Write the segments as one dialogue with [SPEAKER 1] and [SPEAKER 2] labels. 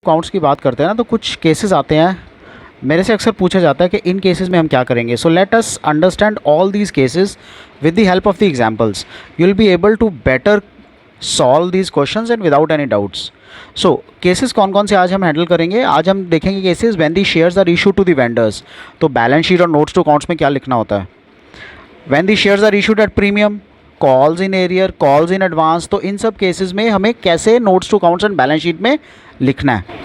[SPEAKER 1] Accounts की बात करते हैं ना, तो कुछ केसेस आते हैं, मेरे से अक्सर पूछा जाता है कि इन केसेस में हम क्या करेंगे. So let us understand all these cases with the help of the examples. You will be able to better solve these questions and without any doubts. So cases कौन कौन से आज हम हैंडल करेंगे. आज हम देखेंगे cases when the shares are issued to the vendors. तो बैलेंस शीट और नोट्स टू अकाउंट्स में क्या लिखना होता है. When the shares are issued at premium, calls in arrear, calls in advance. तो इन सब केसेस में हमें कैसे notes to accounts and balance sheet में लिखना है.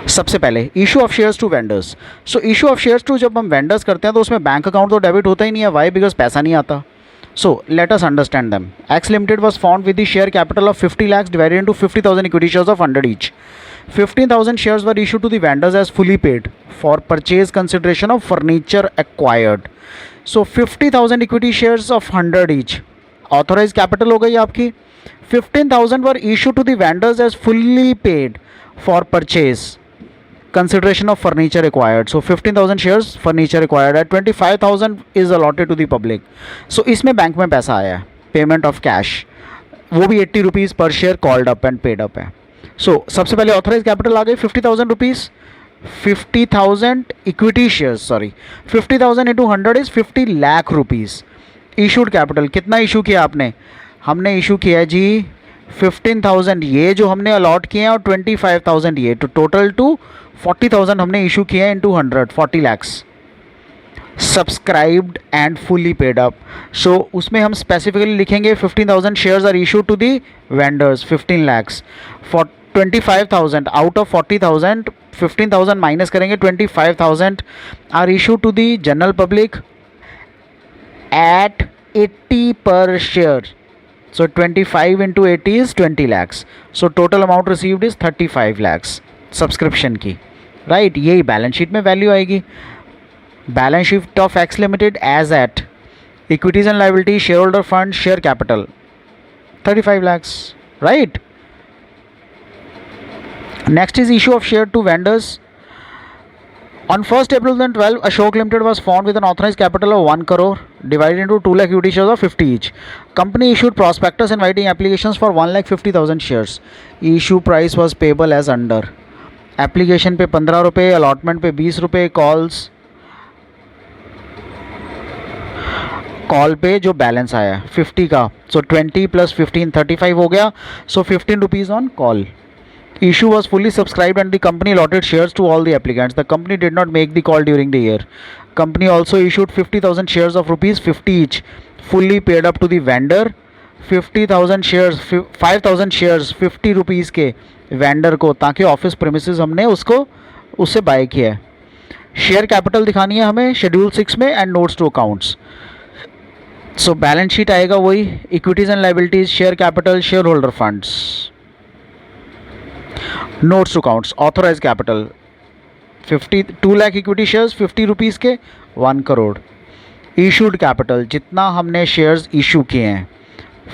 [SPEAKER 1] सबसे पहले issue of shares to vendors. So issue of shares to जब हम वेंडर्स करते हैं तो उसमें बैंक अकाउंट तो डेबिट होता ही नहीं है. वाई? बिकॉज पैसा नहीं आता. सो let us understand them. X limited was found with the share capital of 50 lakhs divided into 50,000 equity shares of 100 each. 15,000 shares were issued to the vendors as fully paid for purchase consideration of furniture acquired. So 50,000 equity shares of 100 each. Authorized capital हो गई आपकी. 15,000 were issued to the vendors as fully paid for purchase consideration of furniture acquired. So 15,000 shares furniture acquired at 25,000 is allotted to the public. So इसमें bank में पैसा आया है, payment of cash, वो भी 80 रुपीज़ पर share called up and paid up है. सो सबसे पहले ऑथराइज कैपिटल आ गई 50,000 rupees. 50,000 equity shares, sorry 50,000 into 100 is 50 lakh rupees. Issued capital कितना इशू किया आपने. हमने इशू किया जी 15,000 ये जो हमने अलॉट किए हैं और 25,000 ये, तो टोटल टू 40,000 हमने इशू किए हैं into 100, 40 lakhs. Subscribed and fully paid up. So उसमें हम स्पेसिफिकली लिखेंगे 15,000 shares are issue to the vendors, 15 lakhs. For 25,000 out of 40,000, 15,000 minus करेंगे, 25,000 are issue to the general public at 80 per share. So 25 into 80 is 20 lakhs. So total amount received is 35 lakhs subscription की. Right, यही balance sheet में value आएगी. Balance sheet of X limited as at equities and liability, share holder fund, share capital 35 lakhs. Right. Next is issue of share to vendors. On 1st April 2012, Ashok Limited was formed with an authorized capital of 1 crore divided into 2 lakh equity shares of 50 each. Company issued prospectus inviting applications for 1,50,000 shares. Issue price was payable as under. Application पे 15 रुपये, allotment पे 20 रुपये, call पे जो balance आया 50 का, सो 20 + 15 35 हो गया. सो 15 rupees on call. Issue was fully subscribed and the company allotted shares to all the applicants. The company did not make the call during the year. Company also issued 50,000 shares of rupees 50 each, fully paid up to the vendor. 50,000 shares, 5,000 shares 50 rupees के vendor को, ताकि office premises हमने उससे bye किया है. Share capital दिखानी है हमें शेड्यूल 6 में and notes to accounts. So balance sheet आएगा वही, equities and liabilities, share capital, share holder funds. Notes to accounts, authorise capital 2 lakh equity shares 50 rupees के 1 करोड़. इशूड कैपिटल जितना हमने शेयर्स इशू किए हैं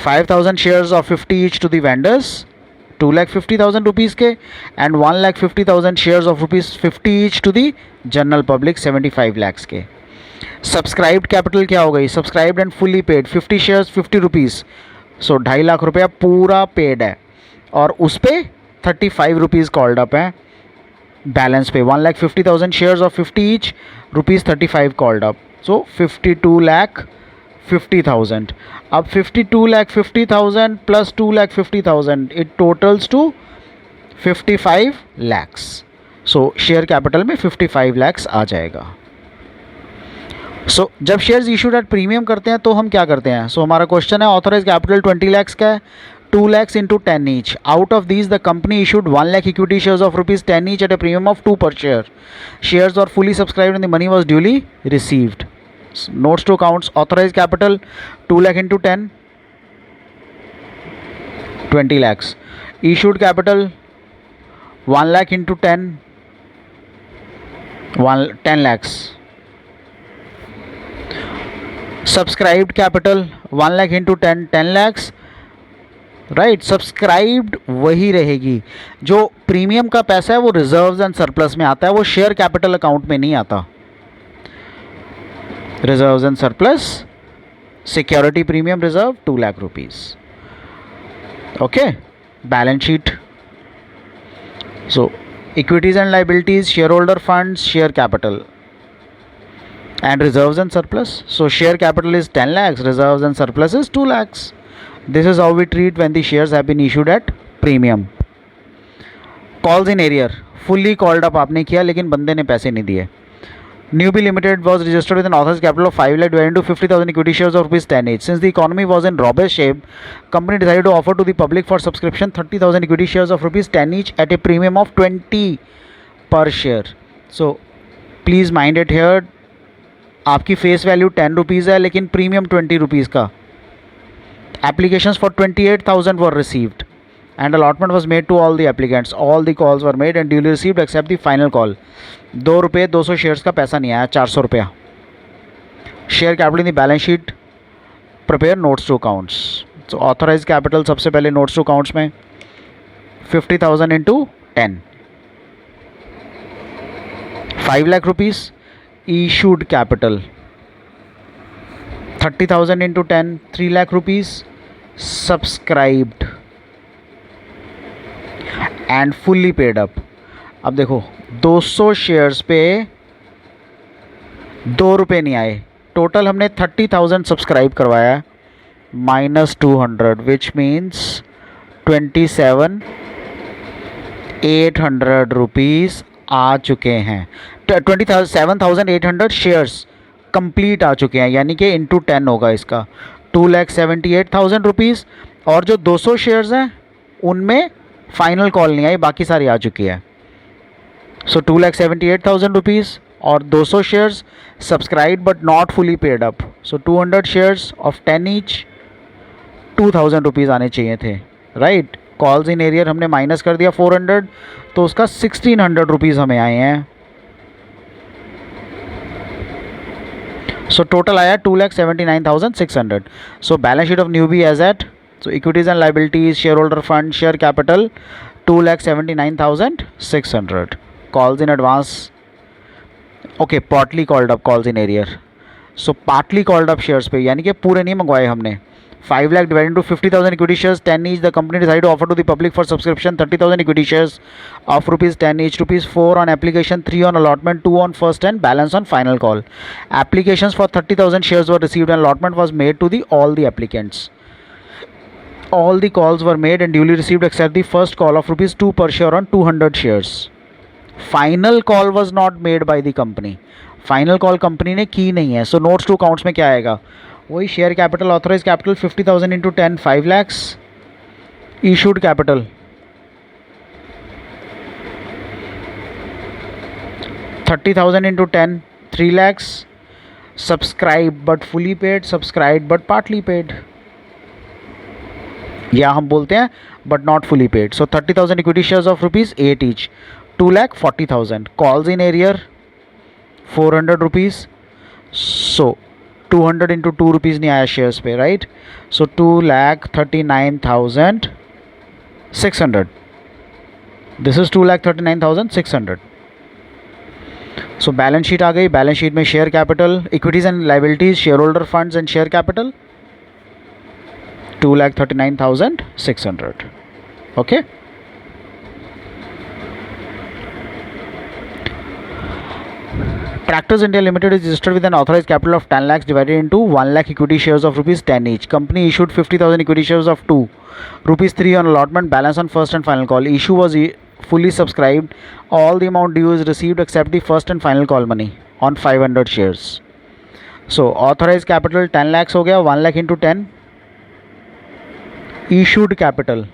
[SPEAKER 1] 5,000 shares of 50 each to the vendors 2,50,000 rupees के and 1,50,000 shares of rupees 50 each to the general public 75 lakhs के. Subscribed capital क्या हो गई. Subscribed and fully paid 50 shares 50 rupees, so 2.5 lakh रुपया पूरा पेड है और उस पर 35 रुपीज़ कॉल्ड अप है बैलेंस पे. 1,50,000 shares of 50 each, rupees 35 called up, so 52,50,000. अब 52,50,000 plus 2,50,000 it totals to 55 lakhs. So share capital में 55 lakhs आ जाएगा. सो जब शेयर्स इशूड एट प्रीमियम करते हैं तो हम क्या करते हैं. सो हमारा क्वेश्चन है ऑथराइज कैपिटल 20 lakhs का है, 2 lakhs into 10 each. Out of these, the company issued 1 lakh equity shares of rupees 10 each at a premium of 2 per share. Shares were fully subscribed and the money was duly received. Notes to accounts, authorized capital 2 lakh into 10, 20 lakhs. Issued capital 1 lakh into 10, 10 lakhs. Subscribed capital 1 lakh into 10, 10 lakhs. Right. Subscribed वही रहेगी. जो premium का पैसा है वो reserves and surplus में आता है, वो शेयर कैपिटल अकाउंट में नहीं आता. Reserves and surplus, security premium reserve 2 lakh rupees. Okay. Balance sheet So equities and liabilities, shareholder funds, share capital, and reserves and surplus. So share capital is 10 lakhs, reserves and surplus is 2 lakhs. This is how we treat when the shares have been issued at premium. Calls in arrear, fully called up आपने किया लेकिन बंदे ने पैसे नहीं दिए. Newbie Limited was registered with an authorized capital of 5 lakh divided into 50,000 equity shares of rupees 10 each. Since the economy was in robust shape, company decided to offer to the public for subscription 30,000 equity shares of rupees 10 each at a premium of 20 per share. So please mind it here, आपकी face value 10 rupees है लेकिन premium 20 rupees का. Applications for 28,000 were received and allotment was made to all the applicants. All the calls were made and duly received except the final call. 2 रुपये 200 shares का पैसा नहीं आया, 400 रुपया. Share capital in the balance sheet, prepare notes to accounts. तो authorise capital सबसे पहले notes to accounts में 50,000 into 10, 5 lakh rupees. Issued capital 30,000 into 10, 3 lakh rupees. Subscribed and fully paid up. अब देखो 200 शेयर्स पे 2 रुपये नहीं आए. टोटल हमने 30,000 सब्सक्राइब करवाया माइनस 200 विच मीन्स 27,800 रुपीज़ आ चुके हैं. 27,800 शेयर्स कंप्लीट आ चुके हैं, यानी कि इंटू 10 होगा इसका 2,78,000 रुपीज़. और जो 200 शेयर्स हैं उनमें फाइनल कॉल नहीं आई, बाकी सारी आ चुकी है. सो 2,78,000 रुपीज़ और 200 shares subscribe but not fully paid up. So 200 shares of 10 each 2,000 rupees आने चाहिए थे, राइट. कॉल्स इन एरियर हमने माइनस कर दिया 400, तो उसका 1,600 रुपीज़ हमें आए हैं. सो टोटल आया 2,79,600. So balance sheet of Newbie as at, so equities and liabilities, share holder fund, share capital 2,79,600. Calls in advance, okay, partly called up calls in arrear. So partly called up shares पे, यानी कि पूरे नहीं मंगवाए हमने. 5 lakh divided into 50,000 equity shares 10 each. The company decided to offer to the public for subscription 30,000 equity shares of rupees 10 each. Rupees 4 on application, 3 on allotment, 2 on first and balance on final call. Applications for 30,000 shares were received and allotment was made to the all the applicants. All the calls were made and duly received except the first call of rupees 2 per share on 200 shares. Final call was not made by the company. Final call company ने की नहीं है. So notes to accounts में क्या आएगा? वही share capital, authorise capital 50,000 into 10, 5 lakhs. Issued capital 30,000 into 10, 3 lakhs. Subscribe but fully paid, subscribe but partly paid, या हम बोलते हैं but not fully paid. So 30,000 equity shares of rupees 8 each, 2,40,000. Calls in arrear 400 rupees. So 200 into 2 rupees नहीं आया shares पे, right. So 2,39,600. This is 2,39,600. So balance sheet आ गई. Balance sheet में share capital, equities and liabilities, share holder funds and share capital 2,39,600. Okay. Tractors India Limited is registered with an authorized capital of 10 lakhs divided into 1 lakh equity shares of rupees 10 each. Company issued 50,000 equity shares of 2, rupees 3 on allotment, balance on first and final call. Issue was fully subscribed. All the amount due is received except the first and final call money on 500 shares. So authorized capital 10 lakhs हो गया, 1 lakh into 10. Issued capital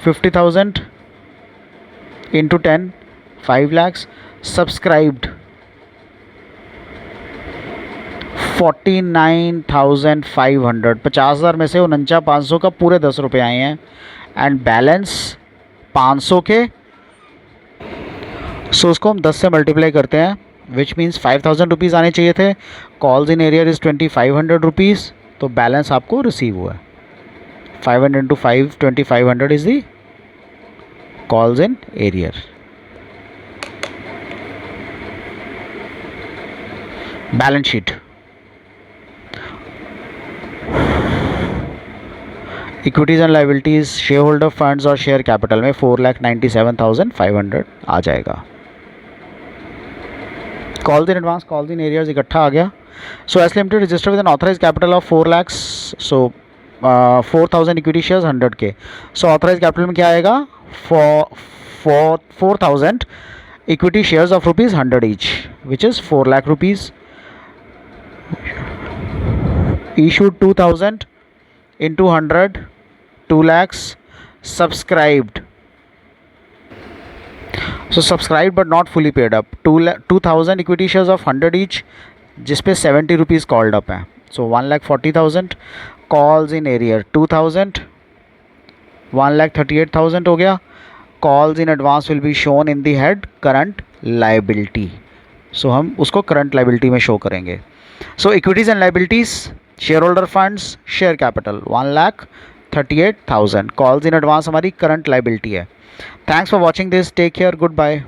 [SPEAKER 1] 50,000 into 10, 5 lakhs. Subscribed 49,500. 50,000 में से 49,500 का पूरे 10 रुपये आए हैं and balance 500 के. सो उसको हम 10 से मल्टीप्लाई करते हैं विच मीन्स 5,000 रुपीज़ आने चाहिए थे. Calls in arrear is 2,500 rupees. तो बैलेंस आपको रिसीव हुआ है. 500 into 5, 2,500 is the calls in arrear. Balance sheet. Equities and liabilities, share holder funds और शेयर कैपिटल में 4,97,500 आ जाएगा। Calls in advance, calls in arrears इकट्ठा आ गया। So S Limited register with an authorise capital of 4 lakhs, so 4,000 equity shares 100 के। So authorise capital में क्या आएगा, 4,000 equity shares of rupees 100 each, which is 4 lakh rupees. issued 2,000 into 100, 2 lakhs. Subscribed, so subscribed but not fully paid up, 2,000 equity shares of 100 each, जिस पे 70 rupees called up है। सो 1,40,000 calls in arrear 2,000, 1,38,000 हो गया। Calls in advance will be shown in the head current liability, so हम उसको current liability में show करेंगे। So equities and liabilities, share holder funds, share capital 1,38,000, calls in advance हमारी current liability है। Thanks for watching this, take care, good bye.